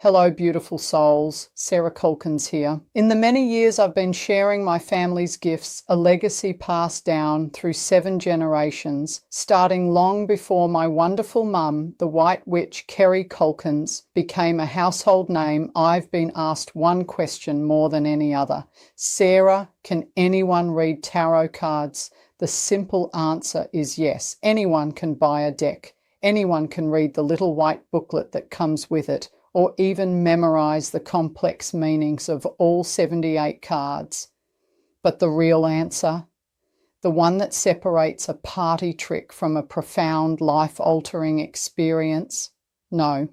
Hello, beautiful souls. Kerry Kulkens here. In the many years I've been sharing my family's gifts, a legacy passed down through 7 generations, starting long before my wonderful mum, the White Witch Kerry Kulkens, became a household name, I've been asked one question more than any other. Sarah, can anyone read tarot cards? The simple answer is yes. Anyone can buy a deck. Anyone can read the little white booklet that comes with it, or even memorize the complex meanings of all 78 cards. But the real answer, the one that separates a party trick from a profound life-altering experience? No.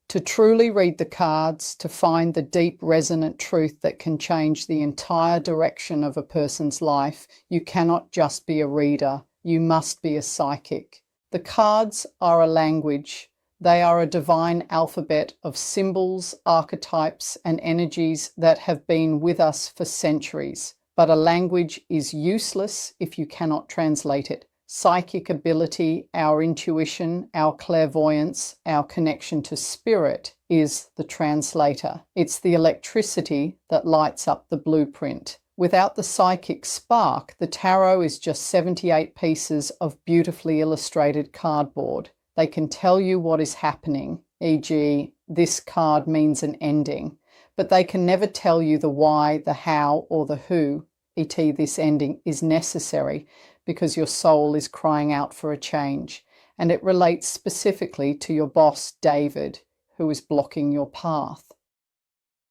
To truly read the cards, to find the deep resonant truth that can change the entire direction of a person's life, you cannot just be a reader, you must be a psychic. The cards are a language. They are a divine alphabet of symbols, archetypes, and energies that have been with us for centuries. But a language is useless if you cannot translate it. Psychic ability, our intuition, our clairvoyance, our connection to spirit is the translator. It's the electricity that lights up the blueprint. Without the psychic spark, the tarot is just 78 pieces of beautifully illustrated cardboard. They can tell you what is happening, e.g., this card means an ending, but they can never tell you the why, the how, or the who, e.t. this ending is necessary because your soul is crying out for a change, and it relates specifically to your boss, David, who is blocking your path.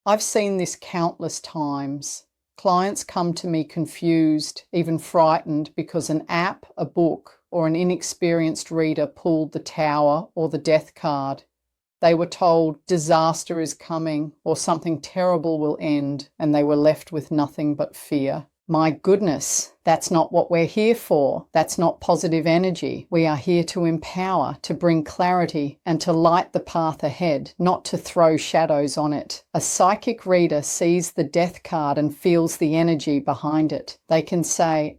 I've seen this countless times. Clients come to me confused, even frightened, because an app, a book, or an inexperienced reader pulled the Tower or the Death card. They were told disaster is coming or something terrible will end, and they were left with nothing but fear. My goodness, that's not what we're here for. That's not positive energy. We are here to empower, to bring clarity, and to light the path ahead, not to throw shadows on it. A psychic reader sees the Death card and feels the energy behind it. They can say,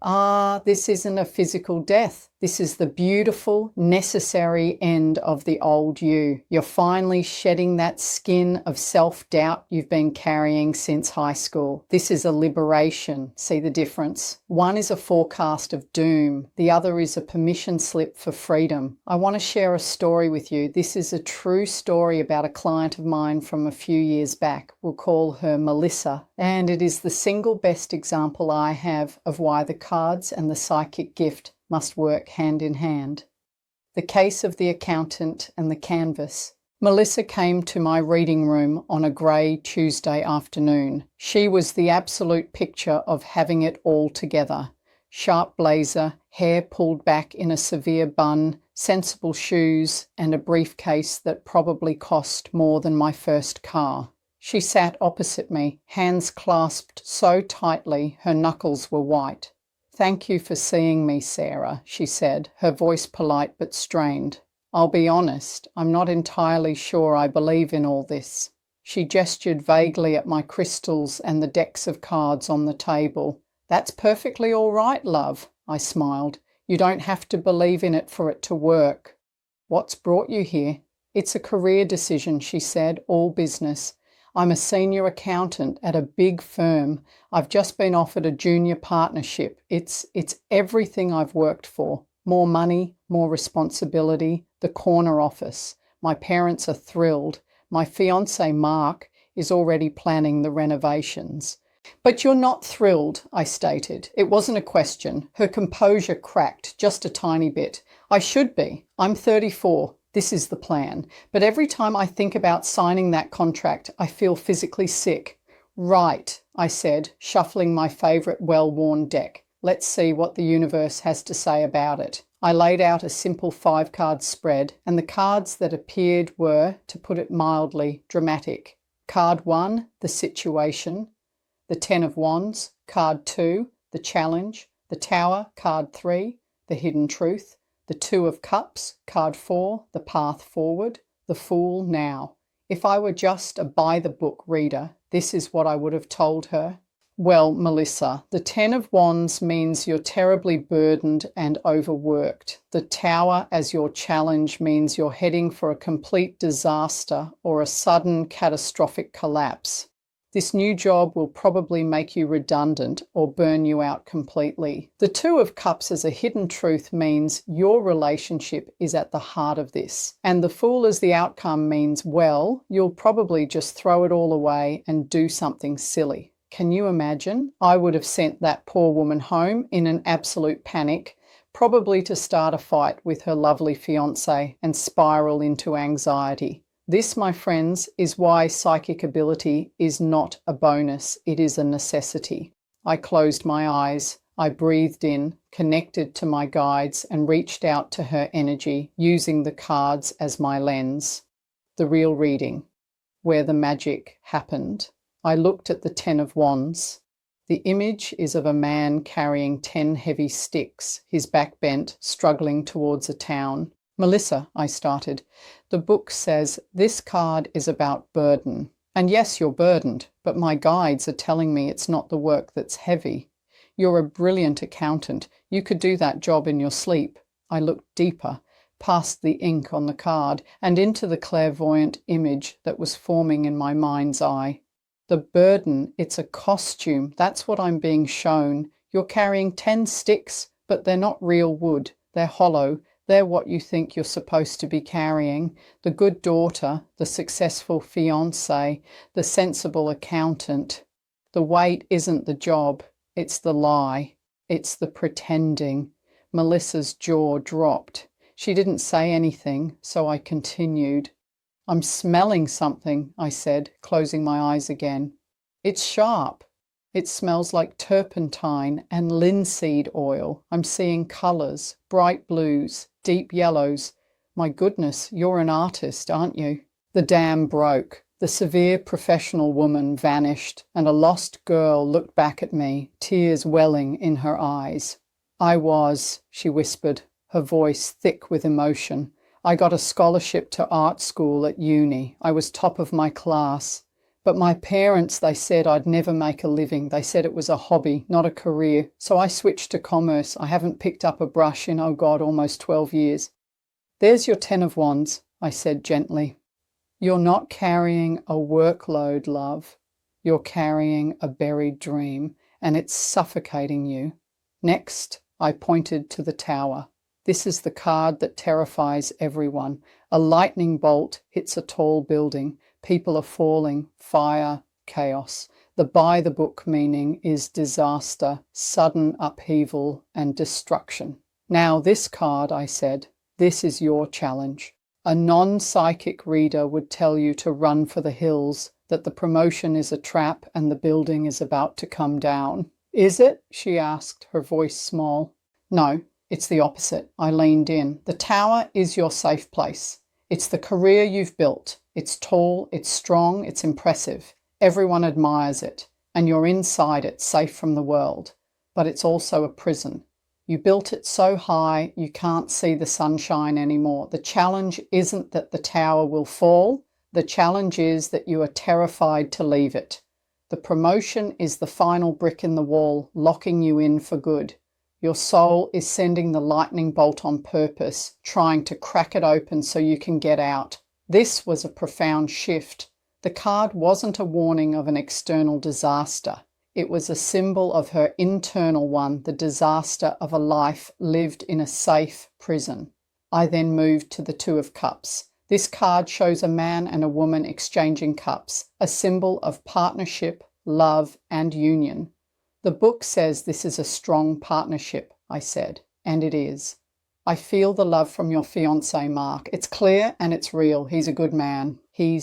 this isn't a physical death. This is the beautiful, necessary end of the old you. You're finally shedding that skin of self-doubt you've been carrying since high school. This is a liberation. See the difference? One is a forecast of doom. The other is a permission slip for freedom. I want to share a story with you. This is a true story about a client of mine from a few years back. We'll call her Melissa. And it is the single best example I have of why the cards and the psychic gift must work hand in hand. The case of the accountant and the canvas. Melissa came to my reading room on a grey Tuesday afternoon. She was the absolute picture of having it all together. Sharp blazer, hair pulled back in a severe bun, sensible shoes, and a briefcase that probably cost more than my first car. She sat opposite me, hands clasped so tightly her knuckles were white. "Thank you for seeing me, Sarah," she said, her voice polite but strained. "I'll be honest, I'm not entirely sure I believe in all this." She gestured vaguely at my crystals and the decks of cards on the table. "That's perfectly all right, love," I smiled. "You don't have to believe in it for it to work." "What's brought you here?" "It's a career decision," she said, "all business. I'm a senior accountant at a big firm. I've just been offered a junior partnership. It's everything I've worked for. More money, more responsibility, the corner office. My parents are thrilled. My fiancé, Mark, is already planning the renovations." "But you're not thrilled," I stated. It wasn't a question. Her composure cracked just a tiny bit. "I should be. I'm 34. This is the plan. But every time I think about signing that contract, I feel physically sick." "Right," I said, shuffling my favourite well-worn deck. "Let's see what the universe has to say about it." I laid out a simple 5-card spread, and the cards that appeared were, to put it mildly, dramatic. Card 1, the situation. The 10 of Wands. Card 2, the challenge. The Tower. Card 3, the hidden truth. The 2 of Cups, card 4, the path forward, the Fool now. If I were just a by-the-book reader, this is what I would have told her. Well, Melissa, the Ten of Wands means you're terribly burdened and overworked. The Tower as your challenge means you're heading for a complete disaster or a sudden catastrophic collapse. This new job will probably make you redundant or burn you out completely. The Two of Cups as a hidden truth means your relationship is at the heart of this. And the Fool as the outcome means, well, you'll probably just throw it all away and do something silly. Can you imagine? I would have sent that poor woman home in an absolute panic, probably to start a fight with her lovely fiancé and spiral into anxiety. This, my friends, is why psychic ability is not a bonus, it is a necessity. I closed my eyes, I breathed in, connected to my guides, and reached out to her energy, using the cards as my lens. The real reading, where the magic happened. I looked at the Ten of Wands. The image is of a man carrying 10 heavy sticks, his back bent, struggling towards a town. Melissa, I started, the book says this card is about burden. And yes, you're burdened, but my guides are telling me it's not the work that's heavy. You're a brilliant accountant. You could do that job in your sleep. I looked deeper, past the ink on the card, and into the clairvoyant image that was forming in my mind's eye. The burden, it's a costume. That's what I'm being shown. You're carrying 10 sticks, but they're not real wood. They're hollow. They're what you think you're supposed to be carrying. The good daughter, the successful fiancé, the sensible accountant. The weight isn't the job. It's the lie. It's the pretending. Melissa's jaw dropped. She didn't say anything, so I continued. I'm smelling something, I said, closing my eyes again. It's sharp. It smells like turpentine and linseed oil. I'm seeing colours, bright blues, deep yellows. My goodness, you're an artist, aren't you? The dam broke. The severe professional woman vanished, and a lost girl looked back at me, tears welling in her eyes. I was, she whispered, her voice thick with emotion. I got a scholarship to art school at uni. I was top of my class. But my parents, they said I'd never make a living. They said it was a hobby, not a career. So I switched to commerce. I haven't picked up a brush in, oh God, almost 12 years. There's your 10 of Wands, I said gently. You're not carrying a workload, love. You're carrying a buried dream, and it's suffocating you. Next, I pointed to the Tower. This is the card that terrifies everyone. A lightning bolt hits a tall building. People are falling, fire, chaos. The by-the-book meaning is disaster, sudden upheaval, and destruction. Now this card, I said, this is your challenge. A non-psychic reader would tell you to run for the hills, that the promotion is a trap and the building is about to come down. Is it? She asked, her voice small. No, it's the opposite. I leaned in. The Tower is your safe place. It's the career you've built. It's tall, it's strong, it's impressive. Everyone admires it, and you're inside it, safe from the world. But it's also a prison. You built it so high you can't see the sunshine anymore. The challenge isn't that the tower will fall. The challenge is that you are terrified to leave it. The promotion is the final brick in the wall, locking you in for good. Your soul is sending the lightning bolt on purpose, trying to crack it open so you can get out. This was a profound shift. The card wasn't a warning of an external disaster. It was a symbol of her internal one, the disaster of a life lived in a safe prison. I then moved to the Two of Cups. This card shows a man and a woman exchanging cups, a symbol of partnership, love, and union. The book says this is a strong partnership, I said, and it is. I feel the love from your fiancé, Mark. It's clear and it's real. He's a good man. He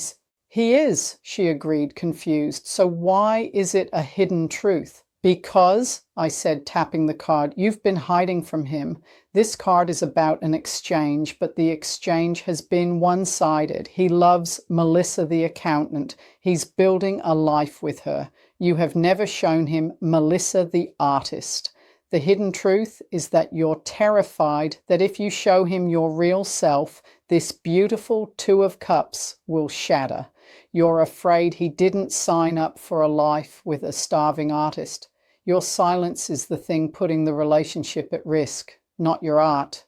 is, she agreed, confused. So why is it a hidden truth? Because, I said, tapping the card, you've been hiding from him. This card is about an exchange, but the exchange has been one-sided. He loves Melissa the accountant. He's building a life with her. You have never shown him Melissa the artist. The hidden truth is that you're terrified that if you show him your real self, this beautiful Two of Cups will shatter. You're afraid he didn't sign up for a life with a starving artist. Your silence is the thing putting the relationship at risk, not your art.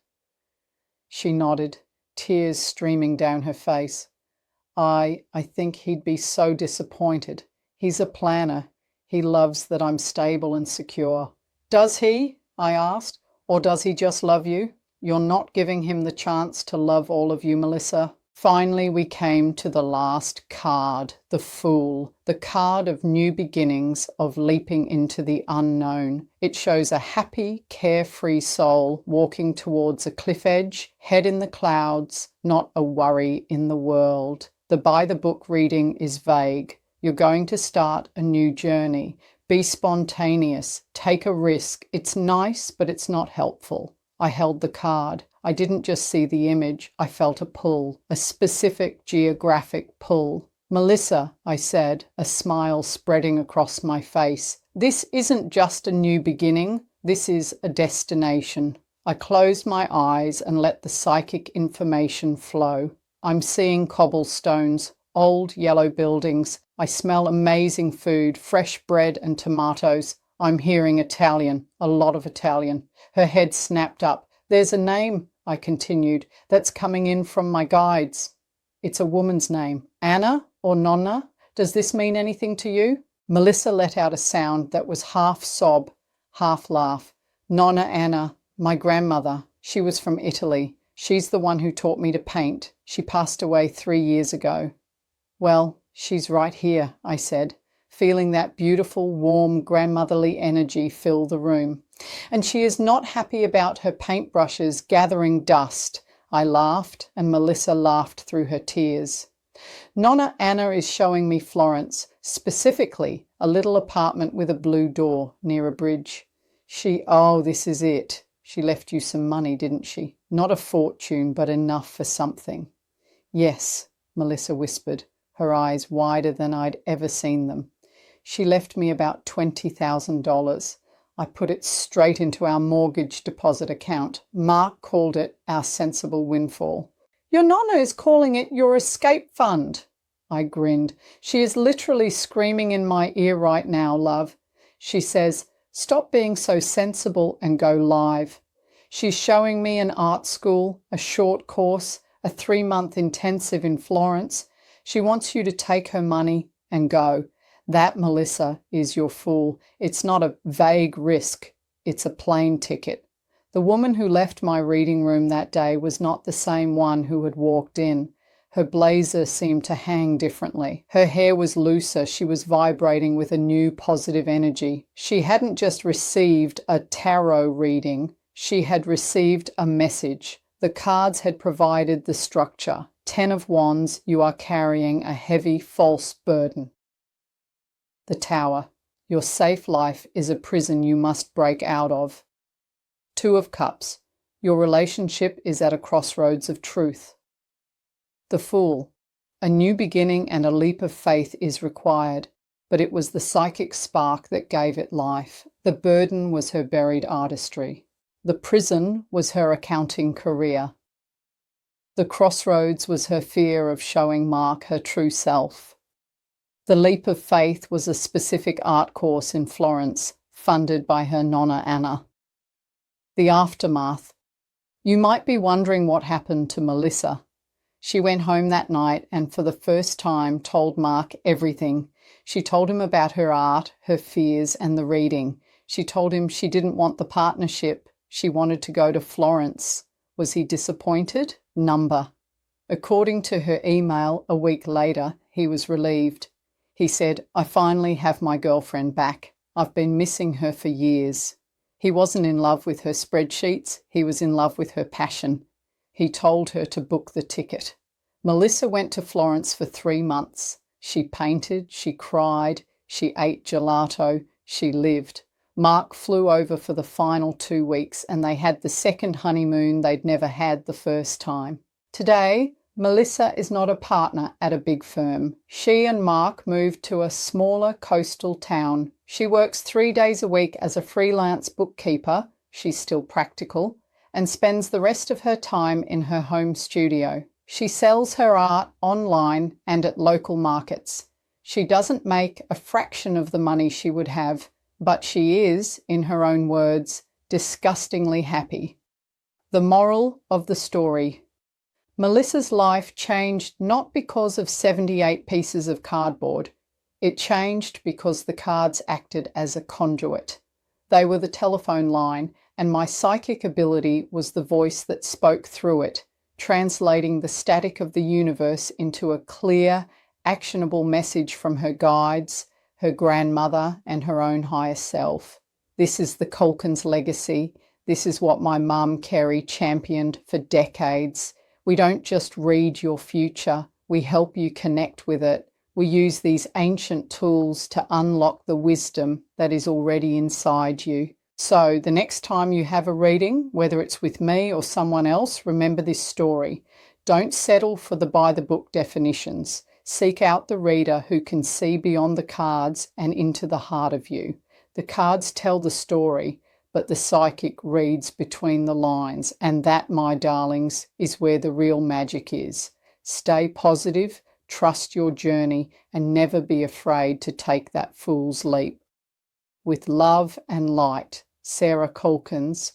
She nodded, tears streaming down her face. I think he'd be so disappointed. He's a planner. He loves that I'm stable and secure. Does he? I asked. Or does he just love you? You're not giving him the chance to love all of you, Melissa. Finally, we came to the last card, the Fool, the card of new beginnings, of leaping into the unknown. It shows a happy, carefree soul walking towards a cliff edge, head in the clouds, not a worry in the world. The by-the-book reading is vague. You're going to start a new journey. Be spontaneous. Take a risk. It's nice, but it's not helpful. I held the card. I didn't just see the image. I felt a pull, a specific geographic pull. Melissa, I said, a smile spreading across my face. This isn't just a new beginning. This is a destination. I closed my eyes and let the psychic information flow. I'm seeing cobblestones, old yellow buildings. I smell amazing food, fresh bread and tomatoes. I'm hearing Italian, a lot of Italian. Her head snapped up. There's a name, I continued, that's coming in from my guides. It's a woman's name. Anna or Nonna? Does this mean anything to you? Melissa let out a sound that was half sob, half laugh. Nonna Anna, my grandmother. She was from Italy. She's the one who taught me to paint. She passed away 3 years ago. Well, she's right here, I said, feeling that beautiful, warm, grandmotherly energy fill the room. And she is not happy about her paintbrushes gathering dust. I laughed, and Melissa laughed through her tears. Nonna Anna is showing me Florence, specifically a little apartment with a blue door near a bridge. Oh, this is it. She left you some money, didn't she? Not a fortune, but enough for something. Yes, Melissa whispered, her eyes wider than I'd ever seen them. She left me about $20,000. I put it straight into our mortgage deposit account. Mark called it our sensible windfall. Your Nonna is calling it your escape fund. I grinned. She is literally screaming in my ear right now, love. She says, stop being so sensible and go live. She's showing me an art school, a short course, a 3-month intensive in Florence. She wants you to take her money and go. That, Melissa, is your fool. It's not a vague risk. It's a plane ticket. The woman who left my reading room that day was not the same one who had walked in. Her blazer seemed to hang differently. Her hair was looser. She was vibrating with a new positive energy. She hadn't just received a tarot reading. She had received a message. The cards had provided the structure. 10 of Wands, you are carrying a heavy, false burden. The Tower. Your safe life is a prison you must break out of. 2 of Cups. Your relationship is at a crossroads of truth. The Fool. A new beginning and a leap of faith is required, but it was the psychic spark that gave it life. The burden was her buried artistry. The prison was her accounting career. The crossroads was her fear of showing Mark her true self. The leap of faith was a specific art course in Florence, funded by her Nonna Anna. The aftermath. You might be wondering what happened to Melissa. She went home that night and for the first time told Mark everything. She told him about her art, her fears, and the reading. She told him she didn't want the partnership. She wanted to go to Florence. Was he disappointed? Number. According to her email a week later, he was relieved. He said, I finally have my girlfriend back. I've been missing her for years. He wasn't in love with her spreadsheets. He was in love with her passion. He told her to book the ticket. Melissa went to Florence for 3 months. She painted, she cried, she ate gelato, she lived. Mark flew over for the final 2 weeks and they had the second honeymoon they'd never had the first time. Today, Melissa is not a partner at a big firm. She and Mark moved to a smaller coastal town. She works 3 days a week as a freelance bookkeeper, she's still practical, and spends the rest of her time in her home studio. She sells her art online and at local markets. She doesn't make a fraction of the money she would have, but she is, in her own words, disgustingly happy. The moral of the story. Melissa's life changed not because of 78 pieces of cardboard. It changed because the cards acted as a conduit. They were the telephone line, and my psychic ability was the voice that spoke through it, translating the static of the universe into a clear, actionable message from her guides, her grandmother, and her own higher self. This is the Kulkens legacy. This is what my mum, Kerry, championed for decades. We don't just read your future, we help you connect with it. We use these ancient tools to unlock the wisdom that is already inside you. So the next time you have a reading, whether it's with me or someone else, remember this story. Don't settle for the by-the-book definitions. Seek out the reader who can see beyond the cards and into the heart of you. The cards tell the story, but the psychic reads between the lines, and that, my darlings, is where the real magic is. Stay positive, trust your journey, and never be afraid to take that fool's leap. With love and light, Sarah Kulkens,